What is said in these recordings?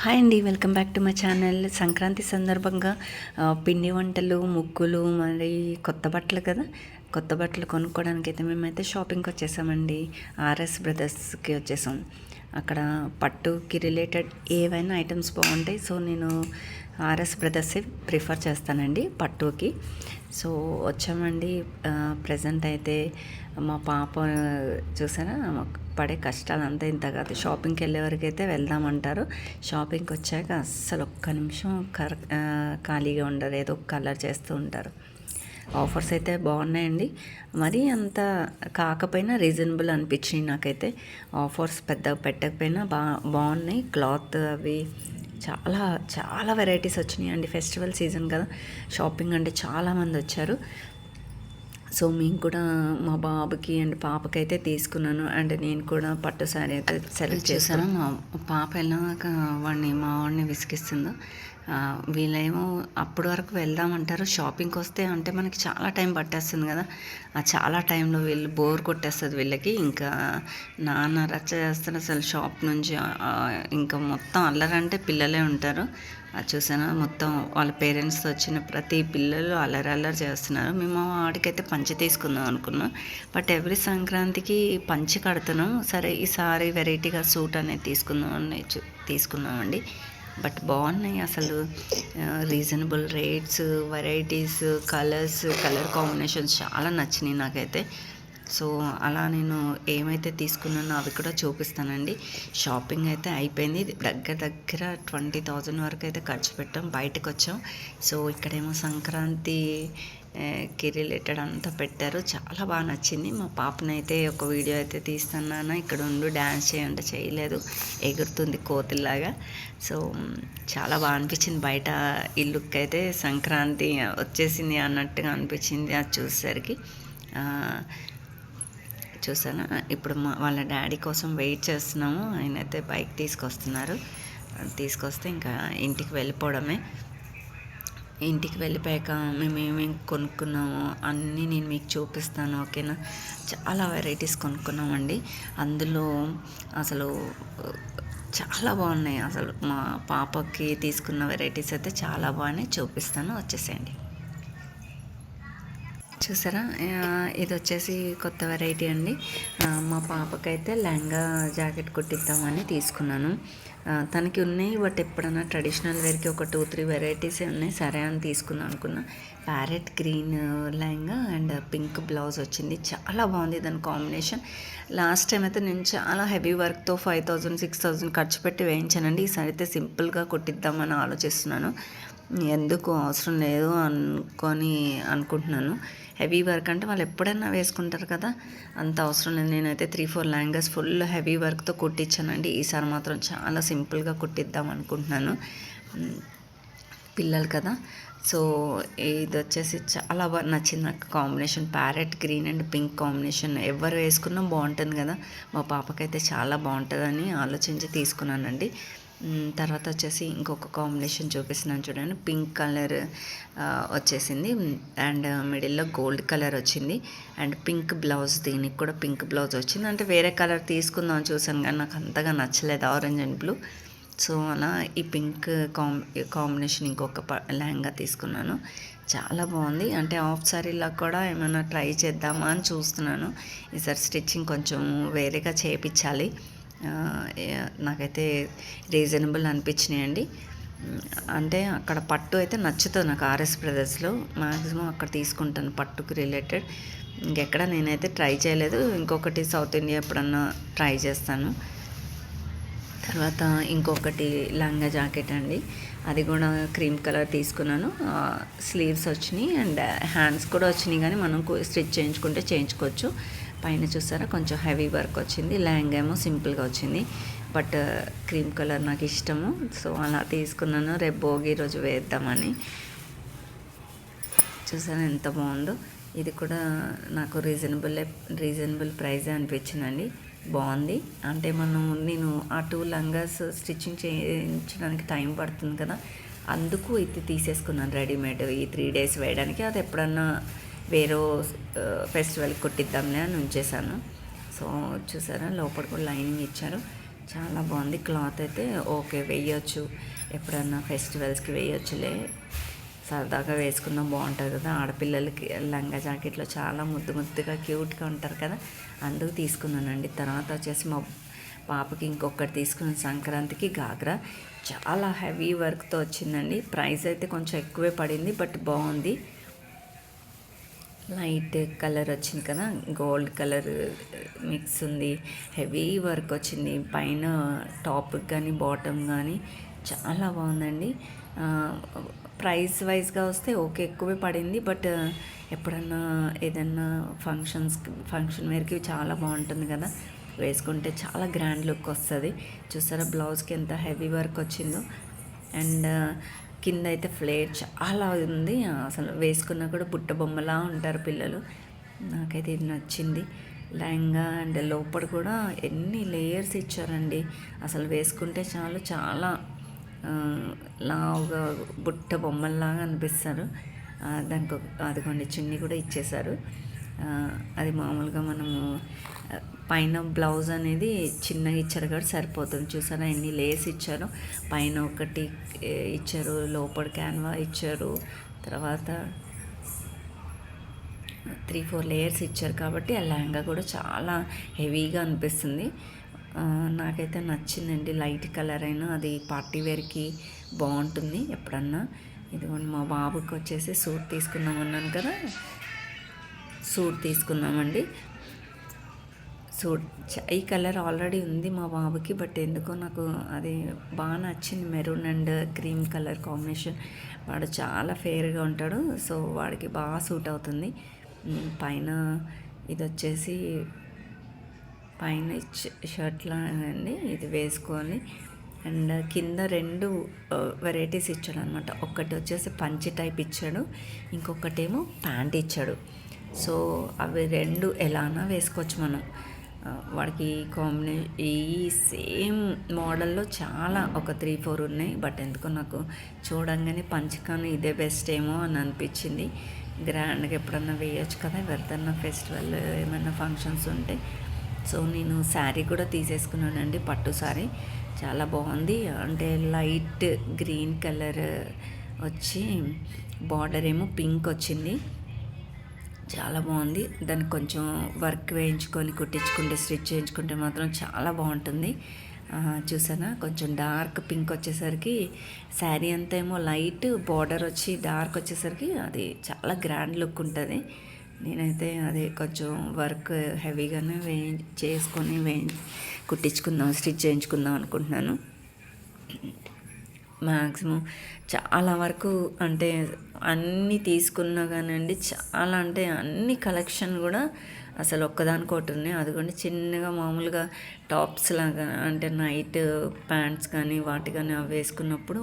Hi అండి, welcome back to my channel. Sankranti సందర్భంగా పిండి వంటలు, ముగ్గులు, మరి కొత్త బట్టలు కదా. కొత్త బట్టలు కొనుక్కోవడానికి అయితే మేమైతే షాపింగ్కి వచ్చేసామండి. ఆర్ఎస్ బ్రదర్స్కి వచ్చేసాం. అక్కడ పట్టుకి రిలేటెడ్ ఏవైనా ఐటమ్స్ బాగుంటాయి. సో నేను ఆర్ఎస్ బ్రదర్సే ప్రిఫర్ చేస్తానండి పట్టుకి. సో వచ్చామండి. ప్రజెంట్ అయితే మా పాప చూసారా పడే కష్టాలంతా ఇంత కాదు. షాపింగ్కి వెళ్ళే వరకు అయితే వెళ్దామంటారు. షాపింగ్కి వచ్చాక అస్సలు ఒక్క నిమిషం ఖాళీగా ఉండరు, ఏదో కలర్ చేస్తూ ఉంటారు. ఆఫర్స్ అయితే బాగున్నాయండి. మరీ అంత కాకపోయినా రీజనబుల్ అనిపించినాయి నాకైతే. ఆఫర్స్ పెద్దగా పెట్టకపోయినా బాగున్నాయి. క్లాత్ అవి చాలా చాలా వెరైటీస్ వచ్చినాయండి. ఫెస్టివల్ సీజన్ కదా, షాపింగ్ అంటే చాలామంది వచ్చారు. సో మేము కూడా మా బాబుకి అండ్ పాపకి అయితే తీసుకున్నాను. అండ్ నేను కూడా పట్టు శారీ అయితే సెలెక్ట్ చేశాను. మా పాప వెళ్ళాక మా వాడిని విసిగిస్తుందో. వీళ్ళేమో అప్పటి వరకు వెళ్దామంటారు. షాపింగ్కి వస్తే అంటే మనకి చాలా టైం పట్టేస్తుంది కదా. ఆ చాలా టైంలో వీళ్ళు బోర్ కొట్టేస్తుంది వీళ్ళకి. ఇంకా నాన్న రచ్చ చేస్తారు అసలు షాప్ నుంచి. ఇంకా మొత్తం అల్లరంటే పిల్లలే ఉంటారు. అది చూసాను మొత్తం వాళ్ళ పేరెంట్స్తో వచ్చిన ప్రతి పిల్లలు అల్లరి చేస్తున్నారు. మేము వాడికైతే పంచి తీసుకుందాం అనుకున్నాం. బట్ ఎవ్రీ సంక్రాంతికి పంచి కడుతున్నాం. సరే ఈసారి వెరైటీగా సూట్ అనేది తీసుకున్నామండి. బట్ బాగున్నాయి అసలు. Reasonable rates, varieties, colour combinations చాలా నచ్చినాయి నాకైతే. సో అలా నేను ఏమైతే తీసుకున్నానో అవి కూడా చూపిస్తానండి. షాపింగ్ అయితే అయిపోయింది. దగ్గర 20,000 వరకు అయితే ఖర్చు పెట్టాం. బయటకు వచ్చాం. సో ఇక్కడేమో సంక్రాంతికి రిలేటెడ్ అంతా పెట్టారు. చాలా బాగా నచ్చింది. మా పాపనైతే ఒక వీడియో అయితే తీస్తున్నాను. ఇక్కడ ఉండు డ్యాన్స్ చేయంటే చేయలేదు, ఎగురుతుంది కోతిలాగా. సో చాలా బాగా అనిపించింది. బయట ఈ లుక్ అయితే సంక్రాంతి వచ్చేసింది అన్నట్టుగా అనిపించింది అది చూసేసరికి. చూసాను. ఇప్పుడు వాళ్ళ డాడీ కోసం వెయిట్ చేస్తున్నాము. ఆయన అయితే బైక్ తీసుకొస్తే ఇంకా ఇంటికి వెళ్ళిపోవడమే. ఇంటికి వెళ్ళిపోయాక మేము ఏమేమి కొనుక్కున్నామో అన్నీ నేను మీకు చూపిస్తాను, ఓకేనా. చాలా వెరైటీస్ కొనుక్కున్నామండి. అందులో అసలు చాలా బాగున్నాయి. అసలు మా పాపకి తీసుకున్న వెరైటీస్ అయితే చాలా బాగున్నాయి. చూపిస్తాను, వచ్చేసేయండి. చూసారా, ఇది వచ్చేసి కొత్త వెరైటీ అండి. మా పాపకైతే లెహంగా జాకెట్ కుట్టిద్దామని తీసుకున్నాను. తనకి ఉన్నాయి, బట్ ఎప్పుడన్నా ట్రెడిషనల్ వేర్కి ఒక 2-3 వెరైటీస్ ఉన్నాయి. సరే అని తీసుకుందాం అనుకున్నా. Parrot green lehenga and pink blouse వచ్చింది. చాలా బాగుంది దాని కాంబినేషన్. లాస్ట్ టైం అయితే నేను చాలా హెవీ వర్క్తో 5,000-6,000 ఖర్చు పెట్టి వేయించానండి. ఈసారి అయితే సింపుల్గా కుట్టిద్దామని ఆలోచిస్తున్నాను. ఎందుకు అవసరం లేదు అనుకుంటున్నాను. హెవీ వర్క్ అంటే వాళ్ళు ఎప్పుడైనా వేసుకుంటారు కదా, అంత అవసరం లేదు. నేనైతే 3-4 లెహంగాస్ ఫుల్ హెవీ వర్క్తో కుట్టించానండి. ఈసారి మాత్రం చాలా సింపుల్గా కుట్టిద్దాం అనుకుంటున్నాను. పిల్లలు కదా. సో ఇది వచ్చేసి చాలా బాగా నచ్చింది నాకు combination. Parrot green and pink combination ఎవరు వేసుకున్నా బాగుంటుంది కదా. మా పాపకైతే చాలా బాగుంటుందని ఆలోచించి తీసుకున్నానండి. తర్వాత వచ్చేసి ఇంకొక కాంబినేషన్ చూపిస్తున్నాను చూడండి. పింక్ కలర్ వచ్చేసింది అండ్ మిడిల్లో గోల్డ్ కలర్ వచ్చింది అండ్ పింక్ బ్లౌజ్. దీనికి కూడా పింక్ బ్లౌజ్ వచ్చింది. అంటే వేరే కలర్ తీసుకుందాం చూసాను కానీ నాకు అంతగా నచ్చలేదు, ఆరెంజ్ అండ్ బ్లూ. సో అలా ఈ పింక్ కాంబినేషన్ ఇంకొక లెహంగా తీసుకున్నాను. చాలా బాగుంది. అంటే హాఫ్ సారీలా కూడా ఏమైనా ట్రై చేద్దామా అని చూస్తున్నాను. ఈసారి స్టిచ్చింగ్ కొంచెం వేరేగా చేయించాలి. నాకైతే రీజనబుల్ అనిపించినాయండి. అంటే అక్కడ పట్టు అయితే నచ్చుతుంది నాకు. ఆర్ఎస్ బ్రదర్స్లో మ్యాక్సిమం అక్కడ తీసుకుంటాను పట్టుకు రిలేటెడ్. ఇంకెక్కడ నేనైతే ట్రై చేయలేదు. ఇంకొకటి సౌత్ ఇండియా ఎప్పుడన్నా ట్రై చేస్తాను. తర్వాత ఇంకొకటి లంగా జాకెట్ అండి. అది కూడా క్రీమ్ కలర్ తీసుకున్నాను. స్లీవ్స్ వచ్చినాయి అండ్ హ్యాండ్స్ కూడా వచ్చినాయి, కానీ మనం స్టిచ్ చేయించుకోవచ్చు. పైన చూసారా కొంచెం హెవీ వర్క్ వచ్చింది. లెహంగా ఏమో సింపుల్గా వచ్చింది. బట్ క్రీమ్ కలర్ నాకు ఇష్టము, సో అలా తీసుకున్నాను. రేపు భోగి రోజు వేద్దామని. చూసారా ఎంత బాగుందో. ఇది కూడా నాకు రీజనబుల్ ప్రైజే అనిపించిందండి. బాగుంది. అంటే నేను ఆ 2 లంగాస్ స్టిచ్చింగ్ చేయించడానికి టైం పడుతుంది కదా, అందుకు ఇది తీసేసుకున్నాను రెడీమేడ్ ఈ 3 days వేయడానికి. అది ఎప్పుడన్నా వేరే ఫెస్టివల్కి కుట్టిద్దాంలే అని ఉంచేసాను. సో చూసారా లోపల కూడా లైనింగ్ ఇచ్చారు. చాలా బాగుంది క్లాత్ అయితే. ఓకే, వేయొచ్చు, ఎప్పుడన్నా ఫెస్టివల్స్కి వేయొచ్చులే, సరదాగా వేసుకున్నా బాగుంటుంది కదా. ఆడపిల్లలకి లంగా జాకెట్లో చాలా ముద్దు ముద్దుగా క్యూట్గా ఉంటారు కదా, అందుకు తీసుకున్నానండి. తర్వాత వచ్చేసి మా పాపకి ఇంకొకటి తీసుకున్న సంక్రాంతికి గాగ్రా. చాలా హెవీ వర్క్తో వచ్చిందండి. ప్రైస్ అయితే కొంచెం ఎక్కువే పడింది, బట్ బాగుంది. లైట్ కలర్ వచ్చింది కదా, గోల్డ్ కలర్ మిక్స్ ఉంది, హెవీ వర్క్ వచ్చింది పైన, టాప్కి కానీ బాటమ్ కానీ చాలా బాగుందండి. ప్రైస్ వైజ్గా వస్తే ఓకే ఎక్కువే పడింది, బట్ ఎప్పుడన్నా ఏదన్నా ఫంక్షన్ వేర్కి చాలా బాగుంటుంది కదా, వేసుకుంటే చాలా గ్రాండ్ లుక్ వస్తుంది. చూసారా బ్లౌజ్కి ఎంత హెవీ వర్క్ వచ్చిందో. అండ్ కింద అయితే ఫ్లేర్ చాలా ఉంది, అసలు వేసుకున్నా కూడా బుట్ట బొమ్మలా ఉంటారు పిల్లలు. నాకైతే ఇది నచ్చింది. లెహంగా అండ్ లోపల కూడా ఎన్ని లేయర్స్ ఇచ్చారండి, అసలు వేసుకుంటే చాలు చాలా లావుగా బుట్ట బొమ్మల్లాగా అనిపిస్తారు. దానికి అదిగోండి చున్నీ కూడా ఇచ్చేశారు. అది మామూలుగా మనము పైన బ్లౌజ్ అనేది చిన్నగా ఇచ్చారు కాబట్టి సరిపోతుంది. చూసారా ఎన్ని లేస్ ఇచ్చారు, పైన ఒకటి ఇచ్చారు, లోపల క్యాన్వా ఇచ్చారు, తర్వాత 3-4 లేయర్స్ ఇచ్చారు కాబట్టి ఆ లెహంగా కూడా చాలా హెవీగా అనిపిస్తుంది. నాకైతే నచ్చిందండి. లైట్ కలర్ అయినా అది పార్టీ వేర్కి బాగుంటుంది ఎప్పుడన్నా. ఇదిగోండి మా బాబుకి వచ్చేసి సూట్ తీసుకున్నామన్నాను కదా, సూట్ తీసుకున్నామండి. సూట్ ఈ కలర్ ఆల్రెడీ ఉంది మా బాబుకి, బట్ ఎందుకో నాకు అది బాగా నచ్చింది. Maroon and cream colour combination. వాడు చాలా ఫేర్గా ఉంటాడు, సో వాడికి బాగా సూట్ అవుతుంది. పైన ఇది వచ్చేసి పైన షర్ట్లా అండి, ఇది వేసుకోవాలి. అండ్ కింద 2 వెరైటీస్ ఇచ్చాడు అనమాట. ఒకటి వచ్చేసి పంచి టైప్ ఇచ్చాడు, ఇంకొకటేమో ప్యాంట్ ఇచ్చాడు. సో అవి 2 ఎలానా వేసుకోవచ్చు మనం. వాడికి ఈ సేమ్ మోడల్లో చాలా ఒక 3-4 ఉన్నాయి, బట్ ఎందుకో నాకు చూడంగానే పంచకాని ఇదే బెస్ట్ ఏమో అని అనిపించింది. గ్రాండ్గా ఎప్పుడన్నా వేయచ్చు కదా, ఎవరిదన్నా ఫెస్టివల్ ఏమైనా ఫంక్షన్స్ ఉంటే. సో నేను శారీ కూడా తీసేసుకున్నానండి, పట్టు శారీ. చాలా బాగుంది, అంటే లైట్ గ్రీన్ కలర్ వచ్చి బార్డర్ ఏమో పింక్ వచ్చింది, చాలా బాగుంది. దానికి కొంచెం వర్క్ వేయించుకొని కుట్టించుకుంటే స్టిచ్ చేయించుకుంటే మాత్రం చాలా బాగుంటుంది. చూసానా కొంచెం డార్క్ పింక్ వచ్చేసరికి శారీ అంతా ఏమో లైట్, బార్డర్ వచ్చి డార్క్ వచ్చేసరికి అది చాలా గ్రాండ్ లుక్ ఉంటుంది. నేనైతే అది కొంచెం వర్క్ హెవీగానే చేసుకొని కుట్టించుకుందాం, స్టిచ్ చేయించుకుందాం అనుకుంటున్నాను. మ్యాక్సిమం చాలా వరకు అంటే అన్నీ తీసుకున్నా కానండి, చాలా అంటే అన్ని కలెక్షన్ కూడా అసలు ఒక్కదానికోటి ఉన్నాయి. అదిగోండి చిన్నగా మామూలుగా టాప్స్ లాగా, అంటే నైట్ ప్యాంట్స్ కానీ వాటి కానీ అవి వేసుకున్నప్పుడు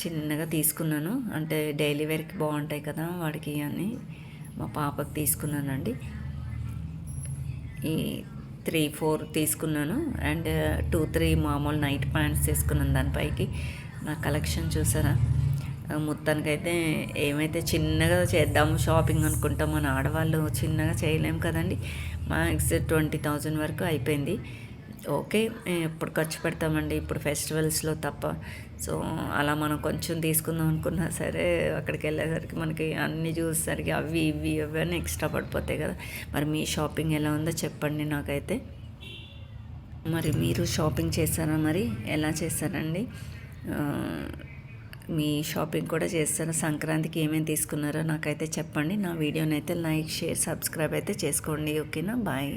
చిన్నగా తీసుకున్నాను. అంటే డైలీ వేర్కి బాగుంటాయి కదా వాడికి అని మా పాపకి తీసుకున్నానండి. ఈ 3-4 తీసుకున్నాను, అండ్ 2-3 మామూలు నైట్ ప్యాంట్స్ తీసుకున్నాను దానిపైకి. నా కలెక్షన్ చూసారా. మొత్తానికైతే ఏమైతే చిన్నగా చేద్దాము షాపింగ్ అనుకుంటాం, మన ఆడవాళ్ళు చిన్నగా చేయలేము కదండి. మ్యాక్స్ 20,000 వరకు అయిపోయింది. ఓకే, ఎప్పుడు ఖర్చు పెడతామండి ఇప్పుడు ఫెస్టివల్స్లో తప్ప. సో అలా మనం కొంచెం తీసుకుందాం అనుకున్నా సరే, అక్కడికి వెళ్ళేసరికి మనకి అన్నీ చూసేసరికి అవి ఇవి అని ఎక్స్ట్రా పడిపోతాయి కదా. మరి మీ షాపింగ్ ఎలా ఉందో చెప్పండి నాకైతే. మరి మీరు షాపింగ్ చేస్తారా, మరి ఎలా చేస్తారండి? మీ షాపింగ్ కూడా చేస్తారా? సంక్రాంతికి ఏమేమి తీసుకున్నారో నాకైతే చెప్పండి. నా వీడియోని అయితే లైక్, షేర్, సబ్స్క్రైబ్ అయితే చేసుకోండి. ఓకేనా, బాయ్.